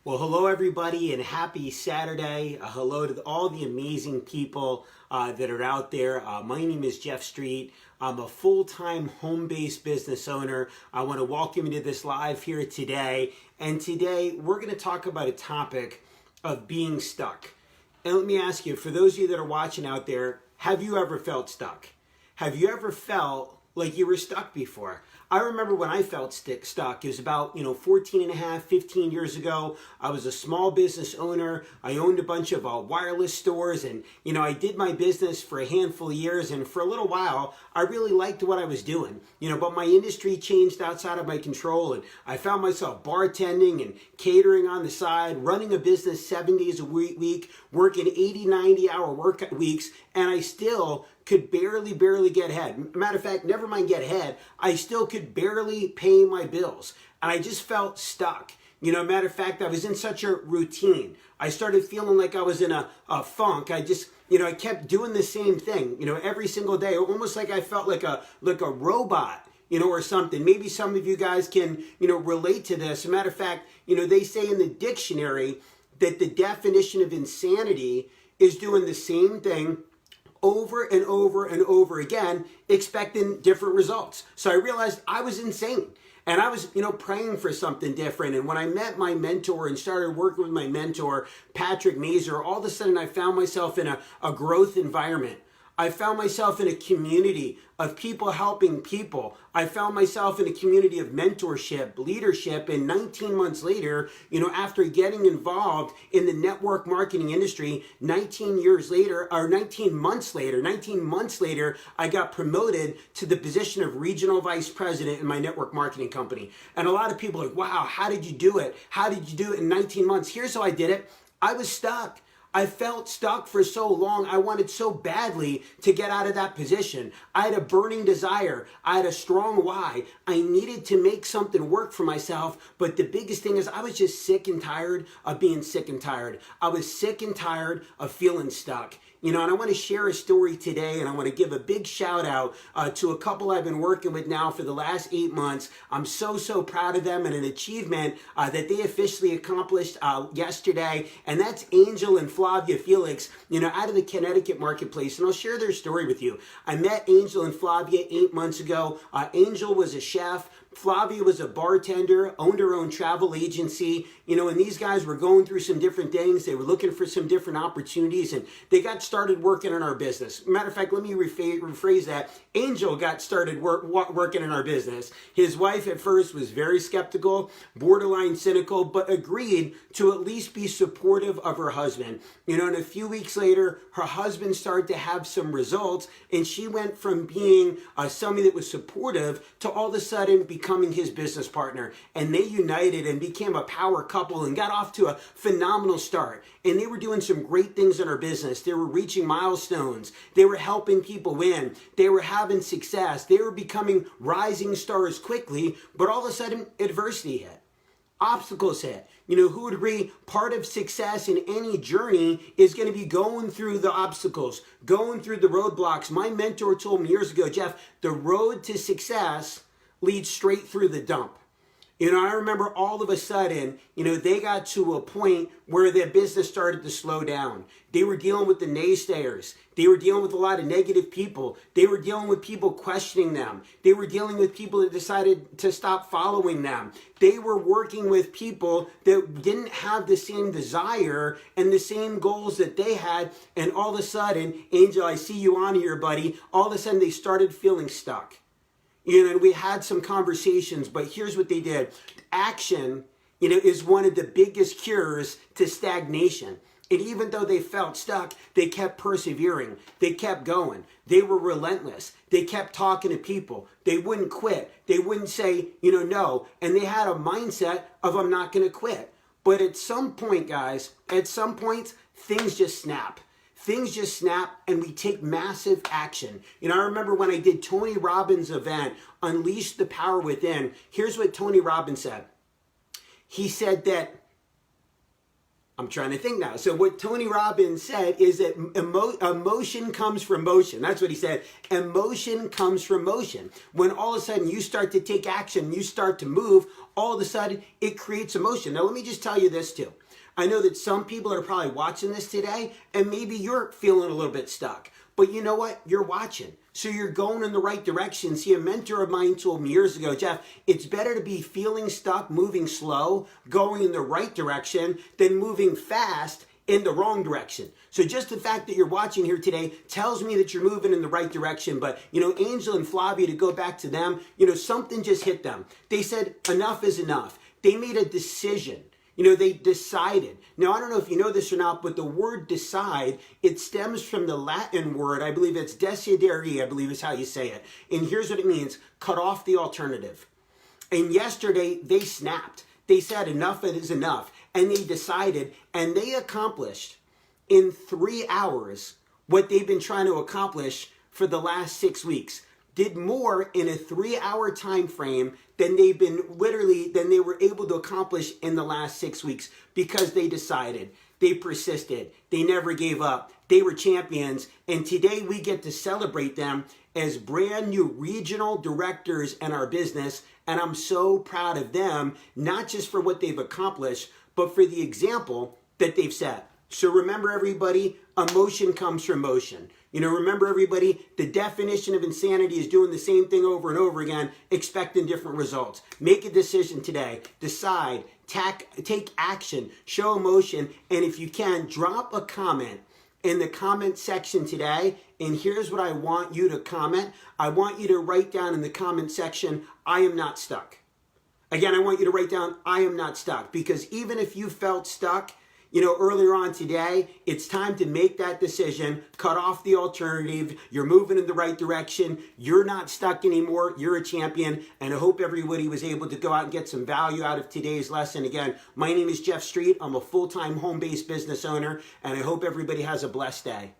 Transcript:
Well, hello everybody and happy Saturday. Hello to all the amazing people that are out there. My name is Jeff Street. I'm a full-time home-based business owner. I want to welcome you to this live here today. And today we're going to talk about a topic of being stuck. And let me ask you, for those of you that are watching out there, have you ever felt stuck? Have you ever felt like you were stuck before? I remember when I felt stuck. It was about 14 and a half, 15 years ago. I was a small business owner. I owned a bunch of wireless stores, and I did my business for a handful of years, and for a little while I really liked what I was doing, but my industry changed outside of my control, and I found myself bartending and catering on the side, running a business 7 days a week, working 80, 90-hour work weeks, and I still could barely get ahead. Matter of fact, never mind get ahead, I still could barely pay my bills. And I just felt stuck. Matter of fact, I was in such a routine. I started feeling like I was in a funk. I kept doing the same thing, every single day, almost like I felt like a robot, or something. Maybe some of you guys can, relate to this. As a matter of fact, they say in the dictionary that the definition of insanity is doing the same thing over and over and over again, expecting different results. So I realized I was insane. And I was, praying for something different. And when I met my mentor and started working with my mentor, Patrick Mazer, all of a sudden I found myself in a growth environment. I found myself in a community of people helping people. I found myself in a community of mentorship, leadership, and 19 months later, after getting involved in the network marketing industry, 19 months later, I got promoted to the position of regional vice president in my network marketing company. And a lot of people are like, wow, how did you do it? How did you do it in 19 months? Here's how I did it. I was stuck. I felt stuck for so long. I wanted so badly to get out of that position. I had a burning desire. I had a strong why. I needed to make something work for myself. But the biggest thing is I was just sick and tired of being sick and tired. I was sick and tired of feeling stuck. And I want to share a story today, and I want to give a big shout out to a couple I've been working with now for the last 8 months. I'm so proud of them and an achievement that they officially accomplished yesterday, and that's Angel and Flavia Felix, out of the Connecticut marketplace, and I'll share their story with you. I met Angel and Flavia 8 months ago. Angel was a chef. Flavia was a bartender, owned her own travel agency, and these guys were going through some different things. They were looking for some different opportunities, and they got started working in our business. Matter of fact, let me rephrase that. Angel got started working in our business. His wife at first was very skeptical, borderline cynical, but agreed to at least be supportive of her husband. And a few weeks later, her husband started to have some results, and she went from being somebody that was supportive to all of a sudden becoming his business partner. And they united and became a power couple and got off to a phenomenal start. And they were doing some great things in our business. They were reaching milestones. They were helping people win. They were having success. They were becoming rising stars quickly, but all of a sudden adversity hit. Obstacles hit. Who would agree part of success in any journey is going to be going through the obstacles, going through the roadblocks. My mentor told me years ago, Jeff, the road to success leads straight through the dump. I remember all of a sudden, they got to a point where their business started to slow down. They were dealing with the naysayers. They were dealing with a lot of negative people. They were dealing with people questioning them. They were dealing with people that decided to stop following them. They were working with people that didn't have the same desire and the same goals that they had. And all of a sudden, Angel, I see you on here, buddy. All of a sudden, they started feeling stuck. And we had some conversations, but here's what they did. Action, is one of the biggest cures to stagnation. And even though they felt stuck, they kept persevering. They kept going. They were relentless. They kept talking to people. They wouldn't quit. They wouldn't say, no. And they had a mindset of, I'm not going to quit. But at some point, guys, things just snap. Things just snap and we take massive action. I remember when I did Tony Robbins' event, Unleash the Power Within, here's what Tony Robbins said. He said that, I'm trying to think now. So what Tony Robbins said is that emotion comes from motion. That's what he said. Emotion comes from motion. When all of a sudden you start to take action, you start to move, all of a sudden it creates emotion. Now, let me just tell you this too. I know that some people are probably watching this today and maybe you're feeling a little bit stuck. But you know what? You're watching. So you're going in the right direction. See, a mentor of mine told me years ago, Jeff, it's better to be feeling stuck, moving slow, going in the right direction than moving fast in the wrong direction. So just the fact that you're watching here today tells me that you're moving in the right direction. But, Angel and Flavia, to go back to them, something just hit them. They said, enough is enough. They made a decision. They decided. Now, I don't know if you know this or not, but the word decide, it stems from the Latin word, I believe it's decidere, I believe is how you say it. And here's what it means: cut off the alternative. And yesterday, they snapped. They said enough is enough. And they decided, and they accomplished in 3 hours what they've been trying to accomplish for the last 6 weeks. Did more in a 3-hour time frame than they were able to accomplish in the last 6 weeks, because they decided, they persisted, they never gave up, they were champions, and today we get to celebrate them as brand new regional directors in our business, and I'm so proud of them, not just for what they've accomplished, but for the example that they've set. So remember, everybody, emotion comes from motion. Remember, everybody, the definition of insanity is doing the same thing over and over again, expecting different results. Make a decision today. Decide, take action, show emotion, and if you can, drop a comment in the comment section today. And here's what I want you to comment. I want you to write down in the comment section, I am not stuck. Again, I want you to write down, I am not stuck, because even if you felt stuck, earlier on today, it's time to make that decision, cut off the alternative. You're moving in the right direction. You're not stuck anymore. You're a champion. And I hope everybody was able to go out and get some value out of today's lesson. Again, my name is Jeff Street. I'm a full-time home-based business owner, and I hope everybody has a blessed day.